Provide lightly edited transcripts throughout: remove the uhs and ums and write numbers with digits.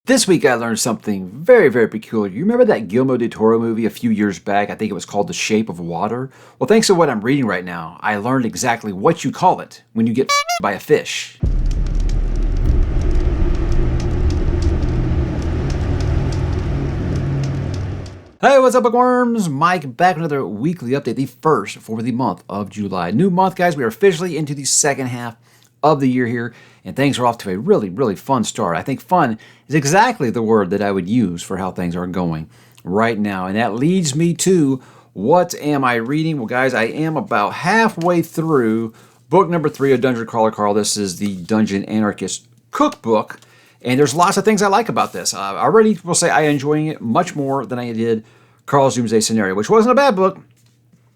This week I learned something very, very peculiar. You remember that Guillermo del Toro movie a few years back? I think it was called The Shape of Water. Well, thanks to what I'm reading right now, I learned exactly what you call it when you get by a fish. Hey, what's up, bookworms? Mike back with another weekly update, the first for the month of July. New month, guys. We are officially into the second half of the year here, and things are off to a really, really fun start. I think fun is exactly the word that I would use for how things are going right now, and that leads me to what am I reading? Well, guys, I am about halfway through book number 3 of Dungeon Crawler Carl. This is the Dungeon Anarchist cookbook, and there's lots of things I like about this. I already will say I am enjoying it much more than I did Carl's Doomsday Scenario, which wasn't a bad book.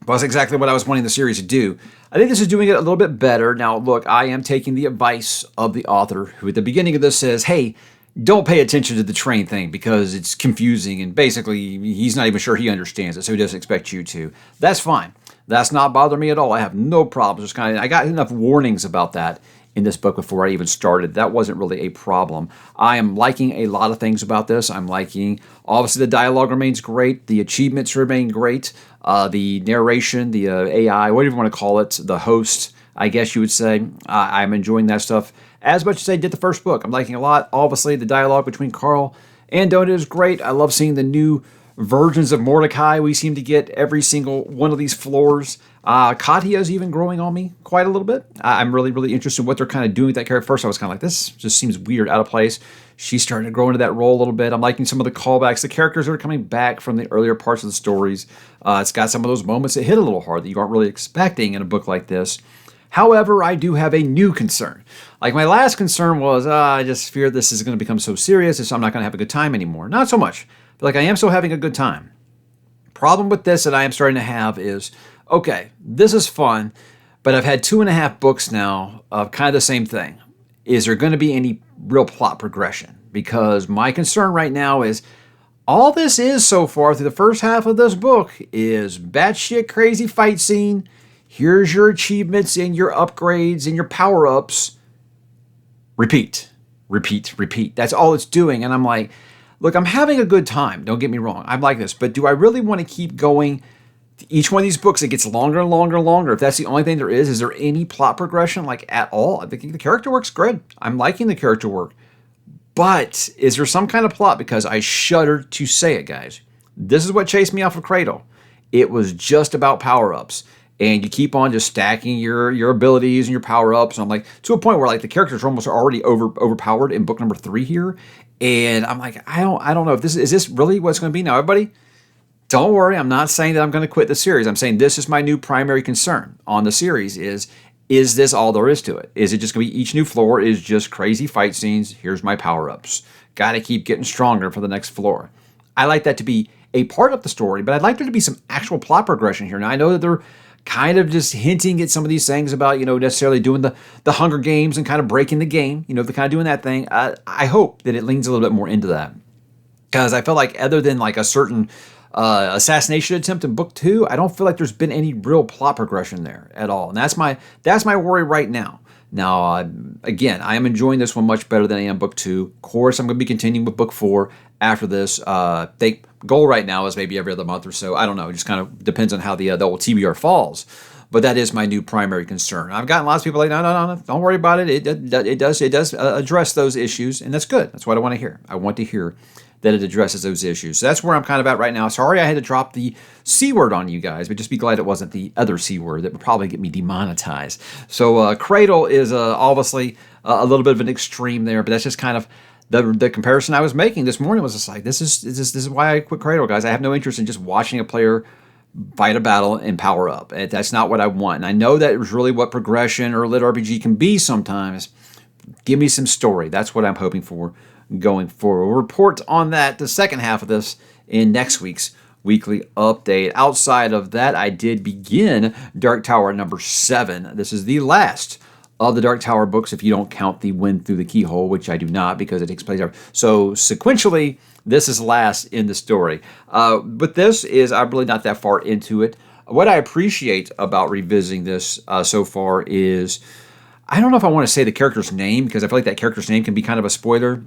Was exactly what I was wanting the series to do. I think this is doing it a little bit better. Now, look, I am taking the advice of the author, who at the beginning of this says, hey, don't pay attention to the train thing because it's confusing, and basically he's not even sure he understands it, so he doesn't expect you to. That's fine. That's not bothering me at all. I have no problems. I got enough warnings about that in this book before I even started. That wasn't really a problem. I am liking a lot of things about this. I'm liking, obviously, the dialogue remains great. The achievements remain great. The narration, the AI, whatever you want to call it, the host, I guess you would say. I'm enjoying that stuff as much as I did the first book. I'm liking a lot. Obviously, the dialogue between Carl and Donut is great. I love seeing the new versions of Mordecai we seem to get every single one of these floors. Katya is even growing on me quite a little bit. I'm really, really interested in what they're kind of doing with that character. First, I was kind of like, this just seems weird, out of place. She's starting to grow into that role a little bit. I'm liking some of the callbacks. The characters that are coming back from the earlier parts of the stories. It's got some of those moments that hit a little hard that you aren't really expecting in a book like this. However, I do have a new concern. Like my last concern was, I just fear this is going to become so serious, so I'm not going to have a good time anymore. Not so much. But like I am still having a good time. Problem with this that I am starting to have is, okay, this is fun, but I've had 2.5 books now of kind of the same thing. Is there going to be any real plot progression? Because my concern right now is all this is so far through the first half of this book is batshit crazy fight scene. Here's your achievements and your upgrades and your power-ups. Repeat, repeat, repeat. That's all it's doing. And I'm like, look, I'm having a good time. Don't get me wrong. I'm like this. But do I really want to keep going? Each one of these books, it gets longer and longer and longer. If that's the only thing there is there any plot progression, like at all? I think the character work's good. I'm liking the character work. But is there some kind of plot? Because I shudder to say it, guys. This is what chased me off of Cradle. It was just about power-ups. And you keep on just stacking your abilities and your power-ups. And I'm like, to a point where like the characters are almost already overpowered in book number 3 here. And I'm like, I don't know if this is this really what it's going to be now, everybody? Don't worry, I'm not saying that I'm going to quit the series. I'm saying this is my new primary concern on the series is this all there is to it? Is it just going to be each new floor is just crazy fight scenes? Here's my power-ups. Got to keep getting stronger for the next floor. I like that to be a part of the story, but I'd like there to be some actual plot progression here. Now, I know that they're kind of just hinting at some of these things about, necessarily doing the Hunger Games and kind of breaking the game, they're kind of doing that thing. I hope that it leans a little bit more into that. Because I feel like other than like a certain assassination attempt in book 2, I don't feel like there's been any real plot progression there at all. And that's my worry right now. Now, again, I am enjoying this one much better than I am book 2. Of course, I'm going to be continuing with book 4 after this. The goal right now is maybe every other month or so. I don't know. It just kind of depends on how the old TBR falls. But that is my new primary concern. I've gotten lots of people like, no, don't worry about it. It does address those issues, and that's good. That's what I want to hear. I want to hear that it addresses those issues. So that's where I'm kind of at right now. Sorry I had to drop the C word on you guys, but just be glad it wasn't the other C word that would probably get me demonetized. So Cradle is obviously a little bit of an extreme there, but that's just kind of the comparison I was making this morning was just like, this is why I quit Cradle, guys. I have no interest in just watching a player fight a battle and power up. That's not what I want. And I know that is really what progression or lit RPG can be sometimes. Give me some story. That's what I'm hoping for going forward. We'll report on that, the second half of this, in next week's weekly update. Outside of that, I did begin Dark Tower number 7. This is the last of the Dark Tower books, if you don't count the Wind Through the Keyhole, which I do not because it takes place there. So sequentially, this is last in the story. But this is, I'm really not that far into it. What I appreciate about revisiting this so far is, I don't know if I want to say the character's name, because I feel like that character's name can be kind of a spoiler.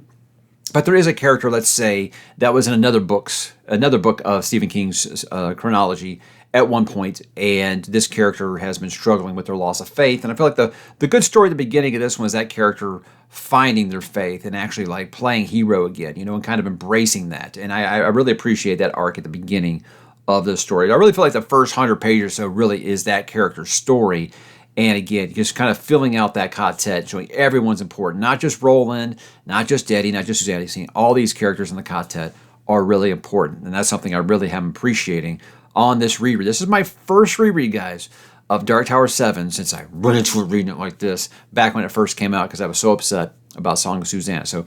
But there is a character, let's say, that was in another book of Stephen King's chronology at one point, and this character has been struggling with their loss of faith. And I feel like the good story at the beginning of this one is that character finding their faith and actually like playing hero again, and kind of embracing that. And I really appreciate that arc at the beginning of the story. I really feel like the first 100 pages or so really is that character's story. And again, just kind of filling out that quartet, showing everyone's important, not just Roland, not just Eddie, not just Suzanne. Seeing all these characters in the quartet are really important. And that's something I really am appreciating on this reread. This is my first reread, guys, of Dark Tower 7 since I run into it reading it like this back when it first came out because I was so upset about Song of Susanna. So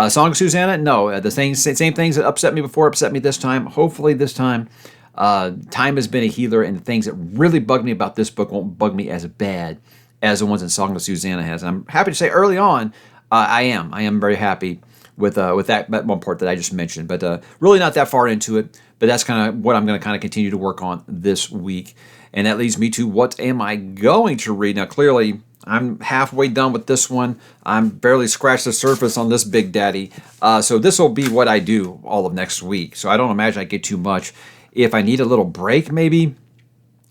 Song of Susanna, no, the same things that upset me before upset me this time. Hopefully this time time has been a healer, and the things that really bugged me about this book won't bug me as bad as the ones in Song of Susanna has. And I'm happy to say early on, I am very happy with that one part that I just mentioned, but really not that far into it. But that's kind of what I'm going to kind of continue to work on this week. And that leads me to what am I going to read? Now, clearly, I'm halfway done with this one. I'm barely scratched the surface on this big daddy. So this will be what I do all of next week. So I don't imagine I get too much. If I need a little break, maybe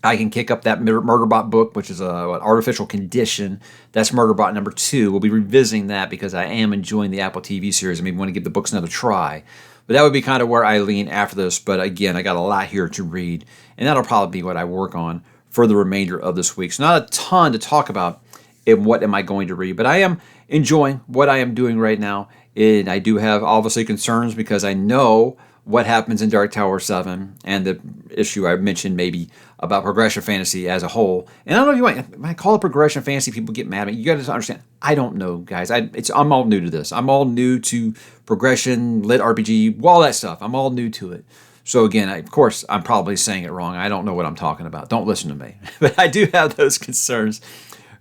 I can kick up that Murderbot book, which is an artificial condition. That's Murderbot number 2. We'll be revisiting that because I am enjoying the Apple TV series. I maybe want to give the books another try. But that would be kind of where I lean after this. But again, I got a lot here to read, and that'll probably be what I work on for the remainder of this week. So not a ton to talk about in what am I going to read, but I am enjoying what I am doing right now. And I do have obviously concerns because I know what happens in Dark Tower 7 and the issue I mentioned maybe about progression fantasy as a whole. And I don't know if you might call it progression fantasy, people get mad at me. You got to understand, I don't know, guys. I'm all new to this. I'm all new to progression, lit RPG, all that stuff. I'm all new to it. So again, of course, I'm probably saying it wrong. I don't know what I'm talking about. Don't listen to me. But I do have those concerns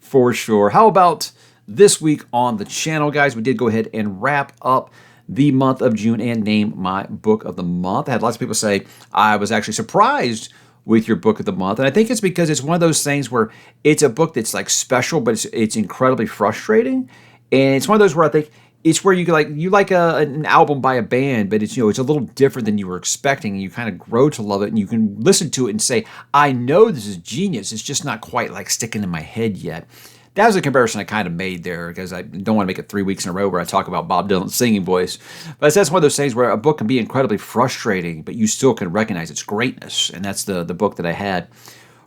for sure. How about this week on the channel, guys? We did go ahead and wrap up the month of June and name my book of the month. I had lots of people say I was actually surprised with your book of the month, and I think it's because it's one of those things where it's a book that's like special, but it's incredibly frustrating, and it's one of those where I think it's where you like an album by a band, but it's it's a little different than you were expecting, and you kind of grow to love it, and you can listen to it and say, I know this is genius. It's just not quite like sticking in my head yet. That was a comparison I kind of made there because I don't want to make it 3 weeks in a row where I talk about Bob Dylan's singing voice. But that's one of those things where a book can be incredibly frustrating, but you still can recognize its greatness. And that's the book that I had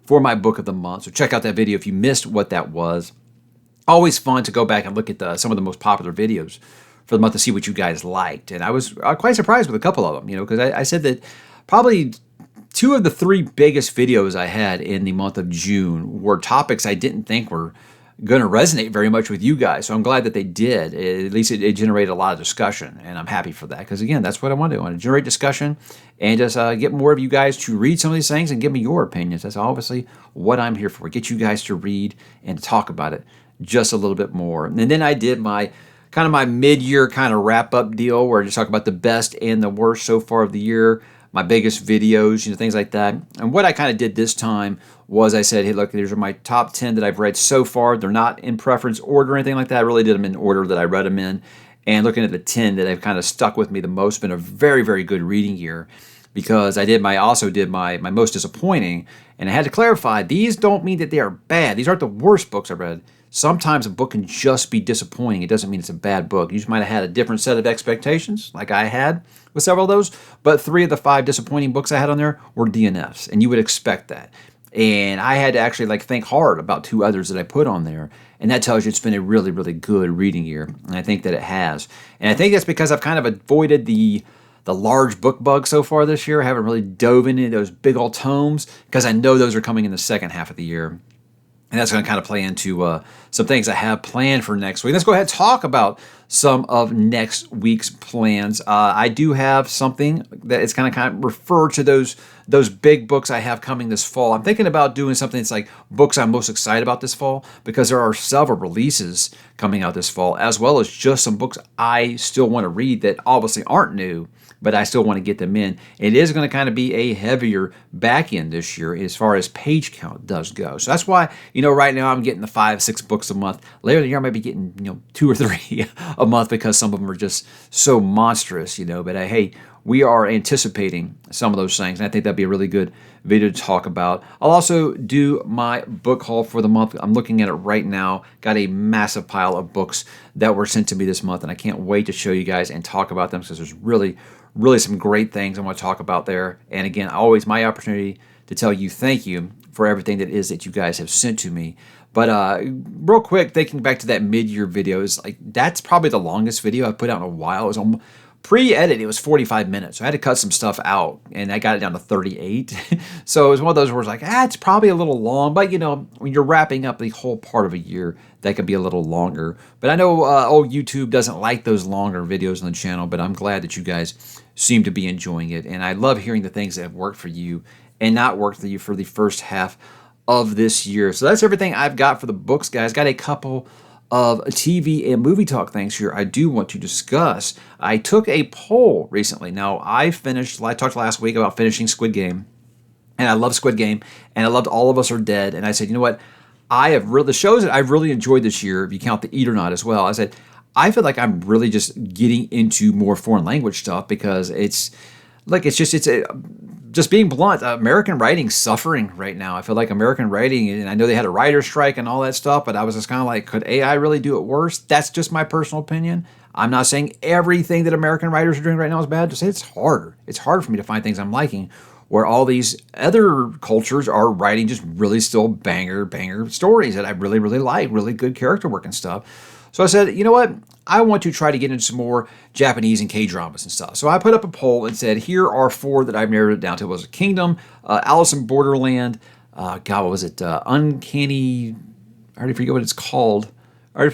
for my book of the month. So check out that video if you missed what that was. Always fun to go back and look at some of the most popular videos for the month to see what you guys liked. And I was quite surprised with a couple of them, because I said that probably 2 of the 3 biggest videos I had in the month of June were topics I didn't think were going to resonate very much with you guys. So I'm glad that they did. At least it generated a lot of discussion, and I'm happy for that because, again, that's what I want to do. I want to generate discussion and just get more of you guys to read some of these things and give me your opinions. That's obviously what I'm here for, get you guys to read and to talk about it just a little bit more. And then I did my mid-year kind of wrap-up deal where I just talk about the best and the worst so far of the year, my biggest videos, things like that. And what I kind of did this time was I said, hey, look, these are my top 10 that I've read so far. They're not in preference order or anything like that. I really did them in order that I read them in. And looking at the 10 that have kind of stuck with me the most, been a very, very good reading year because I also did my most disappointing. And I had to clarify, these don't mean that they are bad. These aren't the worst books I've read. Sometimes a book can just be disappointing. It doesn't mean it's a bad book. You just might have had a different set of expectations, like I had with several of those. But 3 of the 5 disappointing books I had on there were DNFs, and you would expect that. And I had to actually think hard about 2 others that I put on there. And that tells you it's been a really, really good reading year. And I think that it has. And I think that's because I've kind of avoided the large book bug so far this year. I haven't really dove into those big old tomes because I know those are coming in the second half of the year. And that's going to kind of play into some things I have planned for next week. Let's go ahead and talk about some of next week's plans. I do have something that is kind of refer to those big books I have coming this fall. I'm thinking about doing something that's like books I'm most excited about this fall because there are several releases coming out this fall, as well as just some books I still want to read that obviously aren't new, but I still want to get them in. It is going to kind of be a heavier back end this year as far as page count does go. So that's why, right now I'm getting the 5-6 books books a month. Later in the year, I might be getting 2 or 3 a month because some of them are just so monstrous, But hey, we are anticipating some of those things, and I think that'd be a really good video to talk about. I'll also do my book haul for the month. I'm looking at it right now. Got a massive pile of books that were sent to me this month, and I can't wait to show you guys and talk about them because there's really some great things I want to talk about there. And again, always my opportunity to tell you thank you for everything that is that you guys have sent to me. But real quick, thinking back to that mid-year video, is like that's probably the longest video I've put out in a while. It was almost pre-edit, it was 45 minutes. So I had to cut some stuff out, and I got it down to 38. So it was one of those where it's like, it's probably a little long. But, when you're wrapping up the whole part of a year, that can be a little longer. But I know old YouTube doesn't like those longer videos on the channel, but I'm glad that you guys seem to be enjoying it. And I love hearing the things that have worked for you and not worked for you for the first half of this year. So that's everything I've got for the books, guys. Got a couple of TV and movie talk things here I do want to discuss. I took a poll recently. Now, I talked last week about finishing Squid Game, and I love Squid Game, and I loved All of Us Are Dead, and I said, you know what? The shows that I've really enjoyed this year, if you count the Eat or Not as well, I said, I feel like I'm really just getting into more foreign language stuff because just being blunt, American writing's suffering right now. I feel like American writing, and I know they had a writer's strike and all that stuff, but I was just kind of like, could AI really do it worse? That's just my personal opinion. I'm not saying everything that American writers are doing right now is bad. Just say it's harder. It's hard for me to find things I'm liking, where all these other cultures are writing just really still banger stories that I really, really like, really good character work and stuff. So I said, you know what? I want to try to get into some more Japanese and K-dramas and stuff. So I put up a poll and said, here are 4 that I've narrowed it down to. It was Kingdom, Alice in Borderland, what was it? Uncanny, I already forget what it's called. And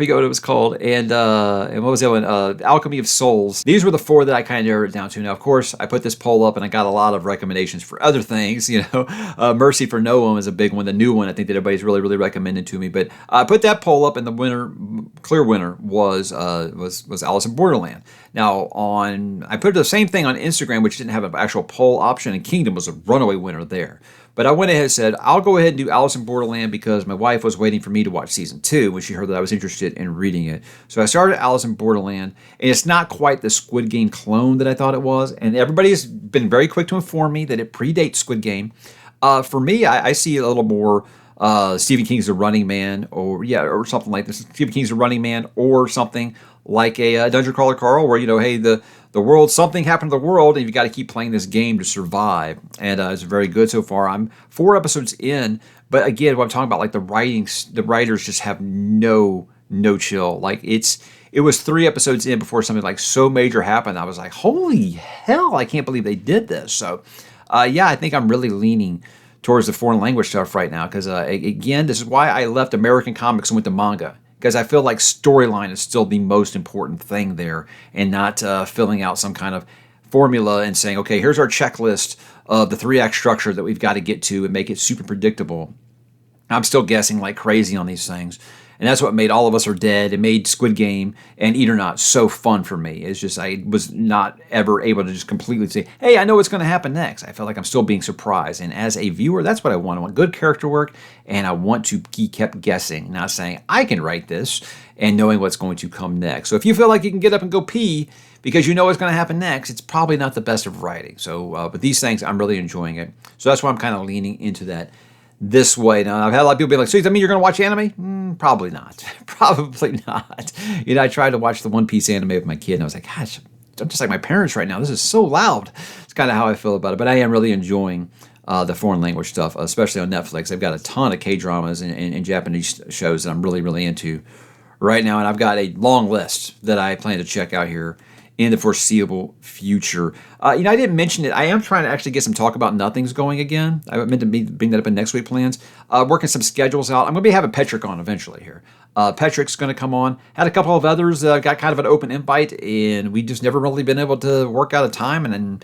what was the other one? Alchemy of Souls. These were the 4 that I kind of narrowed it down to. Now, of course, I put this poll up and I got a lot of recommendations for other things. Mercy for Noam is a big one. The new one I think that everybody's really, really recommended to me. But I put that poll up, and the clear winner was Alice in Borderland. Now, I put the same thing on Instagram, which didn't have an actual poll option, and Kingdom was a runaway winner there. But I went ahead and said, I'll go ahead and do Alice in Borderland because my wife was waiting for me to watch season 2 when she heard that I was interested in reading it. So I started Alice in Borderland, and it's not quite the Squid Game clone that I thought it was. And everybody has been very quick to inform me that it predates Squid Game. For me, I see a little more Stephen King's The Running Man, or something like this. Stephen King's The Running Man, or something like a Dungeon Crawler Carl, where, hey, the world, something happened to the world, and you've got to keep playing this game to survive. And it's very good so far. I'm 4 episodes in, but again, what I'm talking about, like the writers just have no chill. Like it was 3 episodes in before something like so major happened. I was like, holy hell, I can't believe they did this. So, I think I'm really leaning towards the foreign language stuff right now because, again, this is why I left American comics and went to manga. Because I feel like storyline is still the most important thing there, and not filling out some kind of formula and saying, okay, here's our checklist of the 3-act structure that we've got to get to and make it super predictable. I'm still guessing like crazy on these things. And that's what made All of Us Are Dead. It made Squid Game and Eat or Not so fun for me. It's just I was not ever able to just completely say, hey, I know what's going to happen next. I feel like I'm still being surprised. And as a viewer, that's what I want. I want good character work, and I want to be kept guessing, not saying, I can write this, and knowing what's going to come next. So if you feel like you can get up and go pee because you know what's going to happen next, it's probably not the best of writing. So, but these things, I'm really enjoying it. So that's why I'm kind of leaning into that this way. Now, I've had a lot of people be like, so does that mean you're going to watch anime? Probably not. Probably not. I tried to watch the One Piece anime with my kid, and I was like, gosh, I'm just like my parents right now. This is so loud. It's kind of how I feel about it. But I am really enjoying the foreign language stuff, especially on Netflix. They've got a ton of K-dramas and Japanese shows that I'm really, really into right now. And I've got a long list that I plan to check out here in the foreseeable future. I didn't mention it. I am trying to actually get some Talk About Nothings going again. I meant to bring that up in next week plans. Working some schedules out. I'm going to be having Petrick on eventually here. Petrick's going to come on. Had a couple of others. Got kind of an open invite, and we just never really been able to work out a time. And then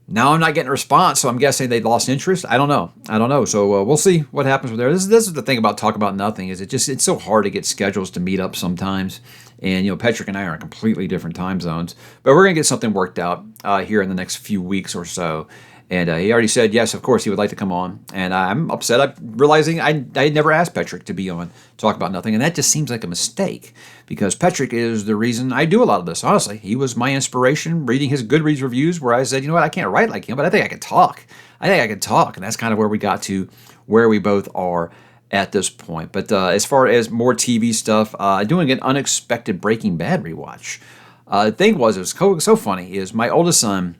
now I'm not getting a response, so I'm guessing they lost interest. I don't know. So we'll see what happens with there. This is the thing about Talk About Nothing is it's so hard to get schedules to meet up sometimes. And, Petrick and I are in completely different time zones. But we're going to get something worked out here in the next few weeks or so. And he already said, yes, of course, he would like to come on. And I'm upset. I'm realizing I had never asked Patrick to be on Talk About Nothing. And that just seems like a mistake because Patrick is the reason I do a lot of this. Honestly, he was my inspiration reading his Goodreads reviews where I said, you know what, I can't write like him, but I think I can talk. And that's kind of where we got to where we both are at this point. But as far as more TV stuff, doing an unexpected Breaking Bad rewatch. The thing was, it was so funny, is my oldest son,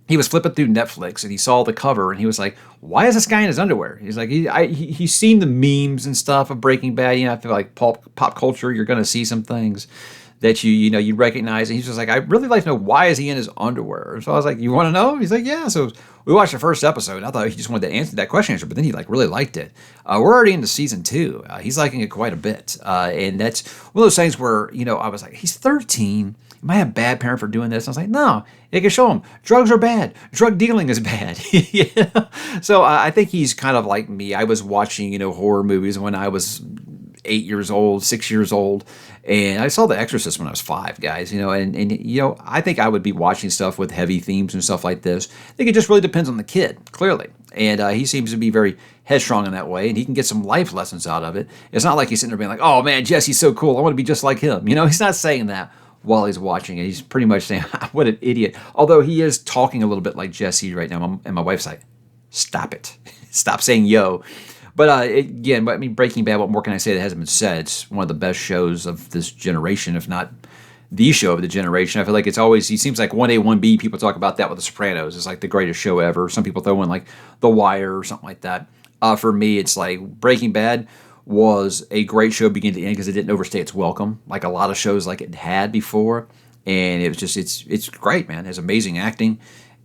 he was flipping through Netflix and he saw the cover and he was like, why is this guy in his underwear? He's like, he's seen the memes and stuff of Breaking Bad. You know, I feel like pop culture, you're going to see some things that you recognize. And he's just like, I really like to know, why is he in his underwear? So I was like, you want to know? He's like, yeah. So we watched the first episode. I thought he just wanted to answer that question, but then he like really liked it. We're already into season 2. He's liking it quite a bit. And that's one of those things where, I was like, he's 13. Am I a bad parent for doing this? And I was like, no, you can show him. Drugs are bad. Drug dealing is bad. So I think he's kind of like me. I was watching, horror movies when I was 8 years old, 6 years old. And I saw The Exorcist when I was 5, guys, and I think I would be watching stuff with heavy themes and stuff like this. I think it just really depends on the kid, clearly. And he seems to be very headstrong in that way, and he can get some life lessons out of it. It's not like he's sitting there being like, oh, man, Jesse's so cool. I want to be just like him. He's not saying that while he's watching it. He's pretty much saying, what an idiot. Although he is talking a little bit like Jesse right now, and my wife's like, stop it. Stop saying yo. But again, Breaking Bad, what more can I say that hasn't been said? It's one of the best shows of this generation, if not the show of the generation. I feel like he seems like 1A, 1B, people talk about that with The Sopranos. It's like the greatest show ever. Some people throw in like The Wire or something like that. For me, it's like Breaking Bad was a great show beginning to end because it didn't overstay its welcome, like a lot of shows like it had before. And it was just, it's great, man. It has amazing acting.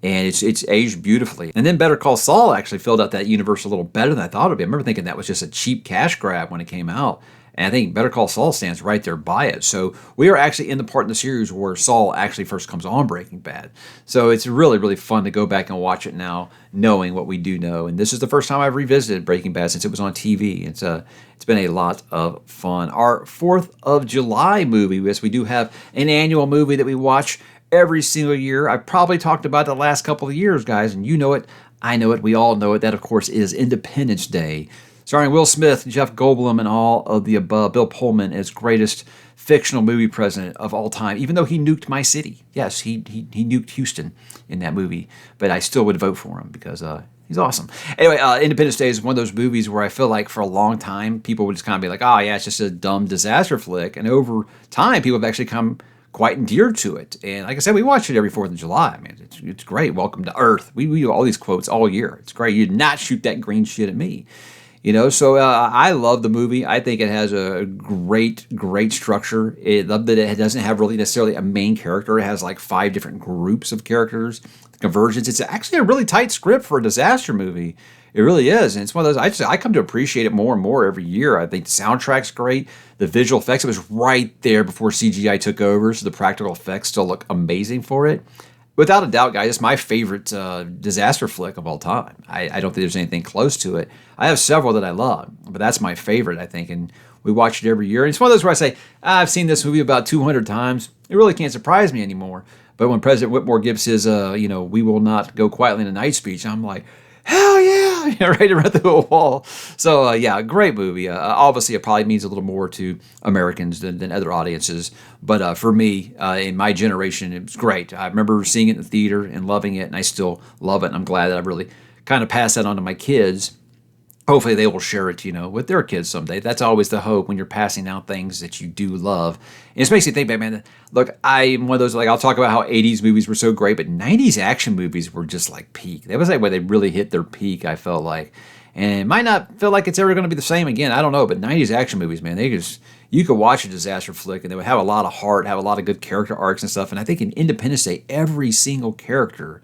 And it's aged beautifully. And then Better Call Saul actually filled out that universe a little better than I thought it would be. I remember thinking that was just a cheap cash grab when it came out. And I think Better Call Saul stands right there by it. So we are actually in the part in the series where Saul actually first comes on Breaking Bad. So it's really, really fun to go back and watch it now, knowing what we do know. And this is the first time I've revisited Breaking Bad since it was on TV. It's been a lot of fun. Our 4th of July movie, yes, we do have an annual movie that we watch every single year. I've probably talked about the last couple of years, guys, and you know it. I know it. We all know it. That, of course, is Independence Day, starring Will Smith, Jeff Goldblum, and all of the above. Bill Pullman is greatest fictional movie president of all time, even though he nuked my city. Yes, he nuked Houston in that movie, but I still would vote for him because he's awesome. Anyway, Independence Day is one of those movies where I feel like for a long time, people would just kind of be like, oh, yeah, it's just a dumb disaster flick. And over time, people have actually come quite endeared to it. And like I said, we watch it every 4th of July. I mean, it's great. Welcome to Earth. We do all these quotes all year. It's great. You did not shoot that green shit at me. So I love the movie. I think it has a great structure. I love that it doesn't have really necessarily a main character. It has like 5 different groups of characters. The convergence. It's actually a really tight script for a disaster movie. It really is, and it's one of those, I come to appreciate it more and more every year. I think the soundtrack's great, the visual effects, it was right there before CGI took over, so the practical effects still look amazing for it. Without a doubt, guys, it's my favorite disaster flick of all time. I don't think there's anything close to it. I have several that I love, but that's my favorite, I think, and we watch it every year. And it's one of those where I say, I've seen this movie about 200 times. It really can't surprise me anymore. But when President Whitmore gives his, we will not go quietly in the night speech, I'm like, hell yeah, right around through a wall. So, great movie. Obviously, it probably means a little more to Americans than other audiences. But for me, in my generation, it was great. I remember seeing it in the theater and loving it, and I still love it. And I'm glad that I really kind of passed that on to my kids. Hopefully they will share it, with their kids someday. That's always the hope when you're passing down things that you do love. And it makes you think, man, look, I'm one of those, like, I'll talk about how 80s movies were so great, but 90s action movies were just like peak. That was like where they really hit their peak, I felt like. And it might not feel like it's ever going to be the same again. I don't know, but 90s action movies, man, you could watch a disaster flick and they would have a lot of heart, have a lot of good character arcs and stuff. And I think in Independence Day, every single character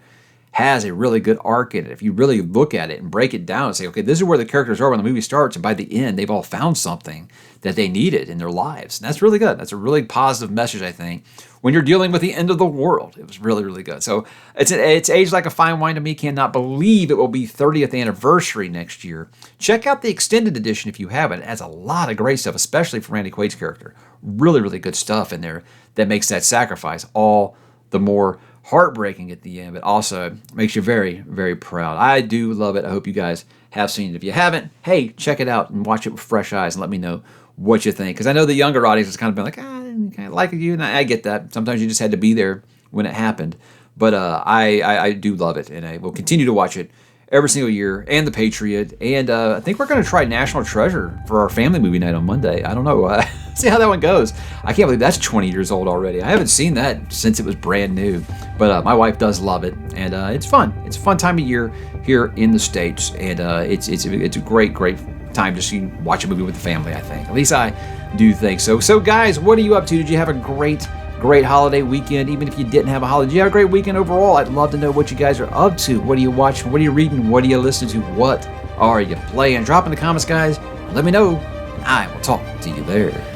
has a really good arc in it. If you really look at it and break it down and say, okay, this is where the characters are when the movie starts, and by the end, they've all found something that they needed in their lives. And that's really good. That's a really positive message, I think, when you're dealing with the end of the world. It was really, really good. So it's aged like a fine wine to me. Cannot believe it will be 30th anniversary next year. Check out the extended edition if you haven't. It has a lot of great stuff, especially for Randy Quaid's character. Really, really good stuff in there that makes that sacrifice all the more heartbreaking at the end, but also makes you very, very proud. I do love it. I hope you guys have seen it. If you haven't, hey, check it out and watch it with fresh eyes and let me know what you think. Because I know the younger audience has kind of been like, I like you, and I get that. Sometimes you just had to be there when it happened. But I do love it, and I will continue to watch it every single year, and The Patriot, and I think we're going to try National Treasure for our family movie night on Monday. I don't know. See how that one goes. I can't believe that's 20 years old already. I haven't seen that since it was brand new, but my wife does love it, and it's fun. It's a fun time of year here in the States, and it's a great time to watch a movie with the family, I think. At least I do think so. So guys, what are you up to? Did you have a great holiday weekend? Even if you didn't have a holiday, did you have a great weekend overall? I'd love to know what you guys are up to. What are you watching? What are you reading? What are you listening to? What are you playing? Drop in the comments, guys. Let me know. I will talk to you there.